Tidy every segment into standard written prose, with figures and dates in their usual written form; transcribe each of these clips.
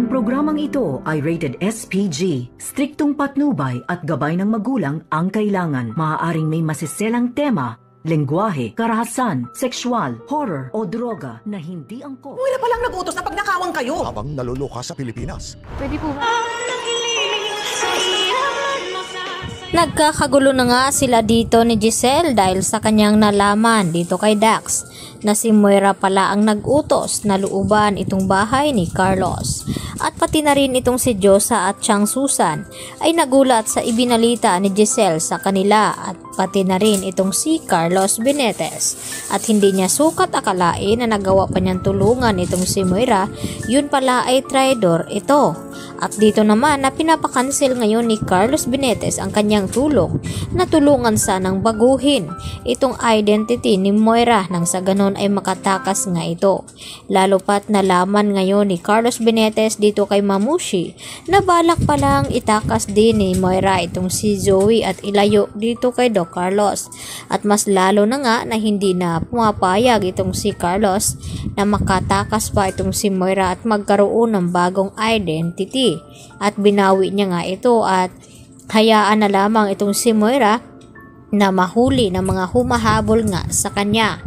Ang programang ito ay rated SPG. Striktong patnubay at gabay ng magulang ang kailangan. Maaaring may masiselang tema, lengguwahe, karahasan, sexual, horror o droga na hindi angkop. Wala palang nag-utos na pagnakawan kayo. Habang naluluka sa Pilipinas. Pwede po ba? Nagkakagulo na nga sila dito ni Giselle dahil sa kanyang nalaman dito kay Dax na si Moira pala ang nag-utos na luuban itong bahay ni Carlos. At pati na rin itong si Josa at Chang Susan ay nagulat sa ibinalita ni Giselle sa kanila at pati na rin itong si Carlos Benetes. At hindi niya sukat akalain na nagawa pa niyang tulungan itong si Moira, yun pala ay traidor ito. At dito naman na pinapakancel ngayon ni Carlos Benetes ang kanyang tulong na tulungan sanang baguhin itong identity ni Moira nang sa ganon ay makatakas nga ito. Lalo pat nalaman ngayon ni Carlos Benetes dito kay Mamushi na balak palang itakas din ni Moira itong si Zoe at ilayo dito kay Doc Carlos. At mas lalo na nga na hindi na pumapayag itong si Carlos na makatakas pa itong si Moira at magkaroon ng bagong identity. At binawi niya nga ito at hayaan na lamang itong si Moira na mahuli ng mga humahabol nga sa kanya.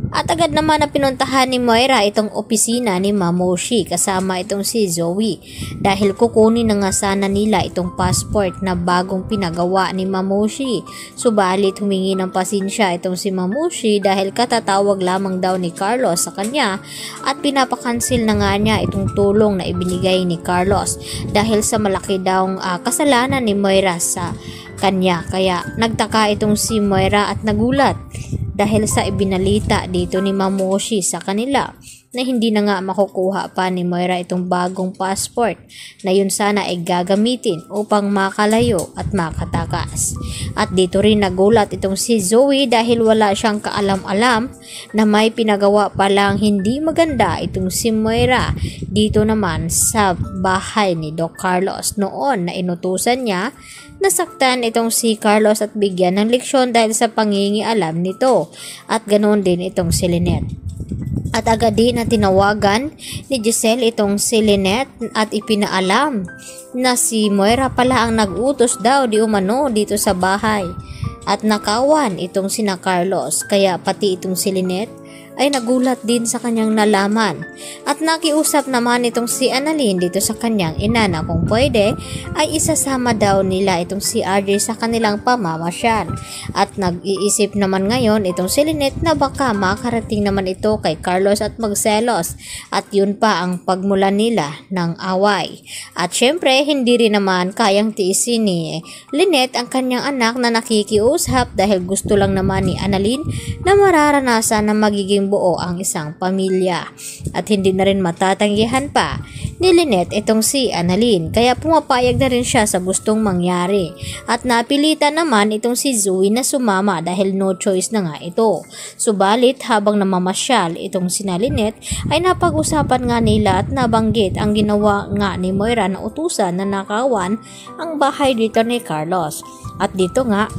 At agad naman na pinuntahan ni Moira itong opisina ni Mamoshi kasama itong si Zoe dahil kukunin na nga sana nila itong passport na bagong pinagawa ni Mamoshi. Subalit humingi ng pasensya itong si Mamoshi dahil katatawag lamang daw ni Carlos sa kanya at pinapakansil na nga niya itong tulong na ibinigay ni Carlos dahil sa malaki daw kasalanan ni Moira sa kanya. Kaya nagtaka itong si Moira at nagulat dahil sa ibinalita dito ni Mamoshi sa kanila na hindi na nga makukuha pa ni Moira itong bagong passport na yun sana ay gagamitin upang makalayo at makatakas. At dito rin nagulat itong si Zoe dahil wala siyang kaalam-alam na may pinagawa palang hindi maganda itong si Moira dito naman sa bahay ni Doc Carlos noon na inutusan niya nasaktan itong si Carlos at bigyan ng leksyon dahil sa pangingialam nito at ganoon din itong si Lynette. At agad din na tinawagan ni Giselle itong si Lynette at ipinaalam na si Moira pala ang nag-utos daw di umano dito sa bahay at nakawan itong sina Carlos kaya pati itong si Lynette ay nagulat din sa kanyang nalaman. At nakiusap naman itong si Annalyn dito sa kanyang ina na kung pwede ay isasama daw nila itong si RJ sa kanilang pamamasyal. At nag-iisip naman ngayon itong si Lynette na baka makarating naman ito kay Carlos at magselos at yun pa ang pagmulan nila ng away. At syempre hindi rin naman kayang tiisin ni Lynette ang kanyang anak na nakikiusap dahil gusto lang naman ni Annalyn na mararanasan na magiging buo ang isang pamilya. At hindi na rin matatanggihan pa ni Lynette itong si Annalyn kaya pumapayag na rin siya sa gustong mangyari. At napilitan naman itong si Zoe na sumama dahil no choice na nga ito. Subalit habang namamasyal itong si Lynette ay napag-usapan nga nila at nabanggit ang ginawa nga ni Moira na utusan na nakawan ang bahay dito ni Carlos. At dito nga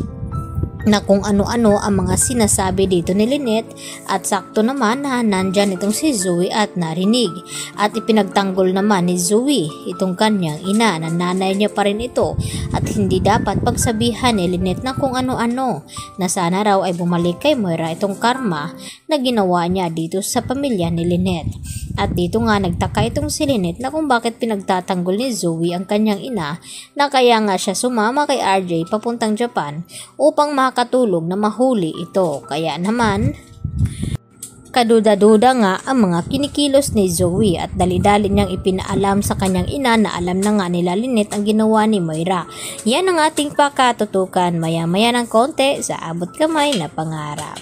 na kung ano-ano ang mga sinasabi dito ni Lynette at sakto naman na nandyan itong si Zoe at narinig at ipinagtanggol naman ni Zoe itong kanyang ina na nanay niya pa rin ito at hindi dapat pagsabihan ni Lynette na kung ano-ano na sana raw ay bumalik kay Moira itong karma na ginawa niya dito sa pamilya ni Lynette. At dito nga nagtaka itong si Lynette na kung bakit pinagtatanggol ni Zoe ang kanyang ina na kaya nga siya sumama kay RJ papuntang Japan upang makatulong na mahuli ito. Kaya naman kaduda-duda nga ang mga kinikilos ni Zoe at dali-dali niyang ipinaalam sa kanyang ina na alam na nga nila Lynette ang ginawa ni Moira. Yan ang ating pakatutukan maya-maya ng konti sa abot kamay na pangarap.